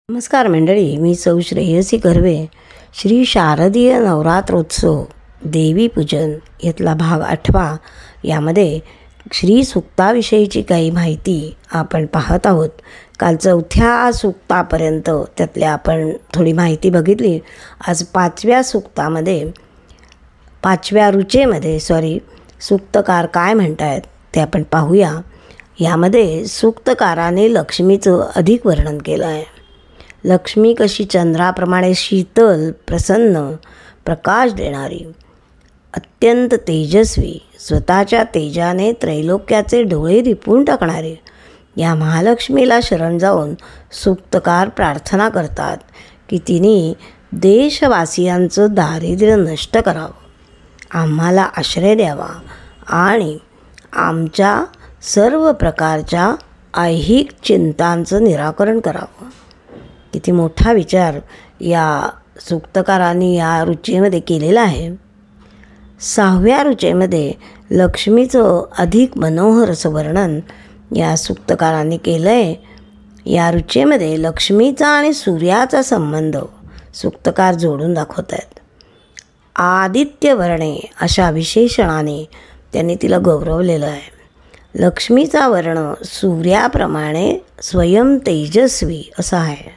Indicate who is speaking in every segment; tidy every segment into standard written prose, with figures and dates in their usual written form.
Speaker 1: नमस्कार मंडळी, मी सौ श्रेयसी कर्वे. श्री शारदीय नवरात्रोत्सव देवी पूजन यातला भाग 8 यामध्ये श्री सूक्ताविषयीची काही माहिती आपण पाहत आहोत. काल 4थ्या सूक्तापर्यंत त्यातल्या आपण थोडी माहिती बघितली. आज 5व्या सूक्तामध्ये 5व्या रुचेमध्ये सूक्तकार काय म्हणत आहेत ते आपण पाहूया. यामध्ये सूक्तकाराने लक्ष्मीचं अधिक वर्णन केलं आहे. लक्ष्मी कशी चंद्राप्रमाणे शीतल, प्रसन्न, प्रकाश देणारी, अत्यंत तेजस्वी, स्वतःच्या तेजाने त्रैलोक्याचे डोळे रिपून टाकणारी, या महालक्ष्मीला शरण जाऊन सूक्तकार प्रार्थना करतात की तिने देशवासियांचं दारिद्र्य नष्ट करावं, आम्हाला आश्रय द्यावा आणि आमच्या सर्व प्रकारच्या ऐहिक चिंतांचं निराकरण करावं. किती मोठा विचार या सूक्तकारांनी या रुचेमध्ये केलेला आहे. 6व्या रुचेमध्ये लक्ष्मीचं अधिक मनोहर असं वर्णन या सूक्तकारांनी केलं आहे. या रुचेमध्ये लक्ष्मीचा आणि सूर्याचा संबंध सूक्तकार जोडून दाखवत आहेत. आदित्यवर्णे अशा विशेषणाने त्यांनी तिला गौरवलेलं आहे. लक्ष्मीचा वर्ण सूर्याप्रमाणे स्वयं तेजस्वी असा आहे.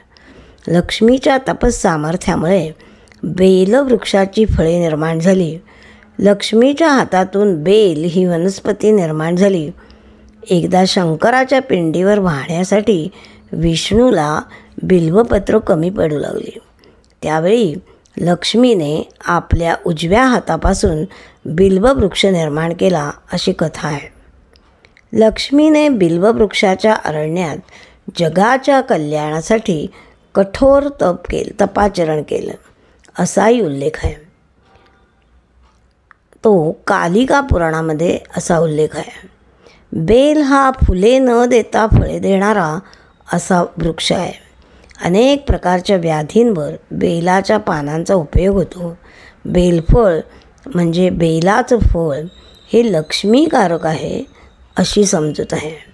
Speaker 1: लक्ष्मीच्या तपस्सामर्थ्यामुळे बेलवृक्षाची फळे निर्माण झाली. लक्ष्मीच्या हातातून बेल ही वनस्पती निर्माण झाली. एकदा शंकराच्या पिंडीवर वाहण्यासाठी विष्णूला बिल्वपत्र कमी पडू लागली. त्यावेळी लक्ष्मीने आपल्या उजव्या हातापासून बिल्ववृक्ष निर्माण केला अशी कथा आहे. लक्ष्मीने बिल्ववृक्षाच्या अरण्यात जगाच्या कल्याणासाठी कठोर तपाचरण केलं असाही उल्लेख आहे. तो कालिका पुराणामध्ये असा उल्लेख आहे. बेल हा फुले न देता फळे देणारा असा वृक्ष आहे. अनेक प्रकारच्या व्याधींवर बेलाच्या पानांचा उपयोग होतो. बेलफळ म्हणजे बेलाचं फळ हे लक्ष्मीकारक आहे अशी समजूत आहे.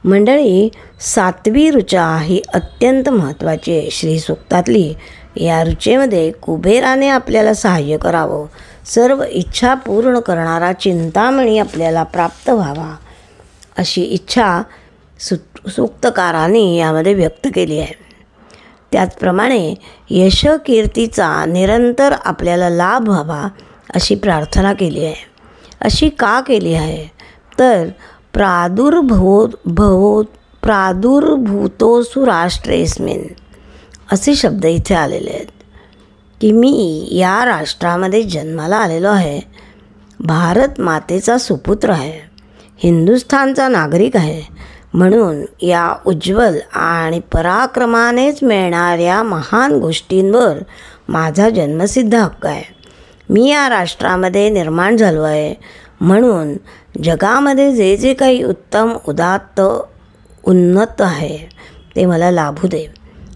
Speaker 1: मंडळी, 7वी रुचा ही अत्यंत महत्त्वाची आहे. श्री सूक्तातली या रुचेमध्ये कुबेराने आपल्याला सहाय्य करावं, सर्व इच्छा पूर्ण करणारा चिंतामणी आपल्याला प्राप्त व्हावा अशी इच्छा सूक्तकाराने यामध्ये व्यक्त केली आहे. त्याचप्रमाणे यश कीर्तीचा निरंतर आपल्याला लाभ व्हावा अशी प्रार्थना केली आहे. अशी का केली आहे तर प्रादुर्भूतोसु राष्ट्रेस्मिन असे शब्द इथे आलेले आहेत की मी या राष्ट्रामध्ये जन्माला आलेलो आहे. भारत मातेचा सुपुत्र आहे, हिंदुस्थानचा नागरिक आहे. म्हणून या उज्ज्वल आणि पराक्रमानेच मिळणाऱ्या महान गोष्टींवर माझा जन्मसिद्ध हक्क आहे. मी या राष्ट्रामध्ये निर्माण झालो आहे. म्हणून जगामध्ये जे जे काही उत्तम, उदात्त, उन्नत आहे ते मला लाभू दे.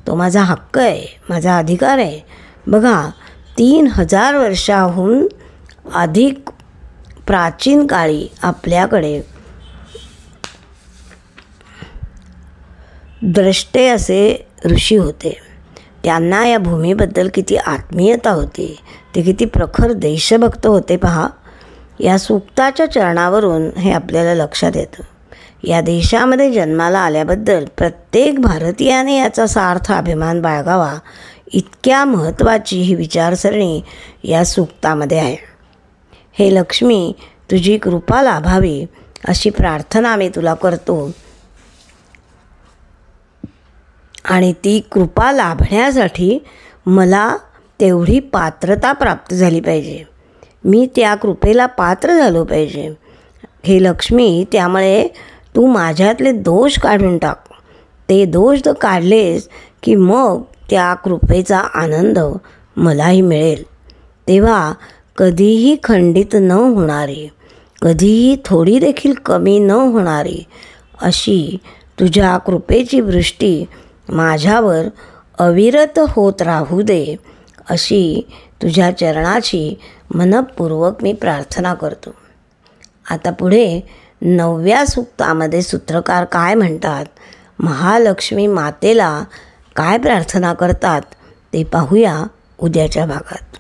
Speaker 1: तो माझा हक्क आहे, माझा अधिकार आहे. बघा, 3000 वर्षाहून अधिक प्राचीन काळी आपल्याकडे द्रष्टे असे ऋषी होते. त्यांना या भूमीबद्दल किती आत्मीयता होती, ते किती प्रखर देशभक्त होते पहा. या सूक्ताच्या चरणावरून हे आपल्याला लक्षात येतं. या देशामध्ये जन्माला आल्याबद्दल प्रत्येक भारतीयाने याचा सार्थ अभिमान बाळगावा, इतक्या महत्त्वाची ही विचारसरणी या सूक्तामध्ये आहे. हे लक्ष्मी, तुझी कृपा लाभावी अशी प्रार्थना मी तुला करतो आणि ती कृपा लाभण्यासाठी मला तेवढी पात्रता प्राप्त झाली पाहिजे. मी त्या कृपेला पात्र झालो पाहिजे. हे लक्ष्मी, त्यामुळे तू माझ्यातले दोष काढून टाक. ते दोष जर काढलेस की मग त्या कृपेचा आनंद मलाही मिळेल. तेव्हा कधीही खंडित न होणारी, कधीही थोडी देखील कमी न होणारी अशी तुझ्या कृपेची वृष्टी माझ्यावर अविरत होत राहू दे अशी तुझ्या चरणाची मनपूर्वक मी प्रार्थना करतो. आता पुढे 9व्या सूक्तामध्ये सूत्रकार काय म्हणतात महालक्ष्मी मातेला काय प्रार्थना करतात ते पाहूया उद्याच्या भागात.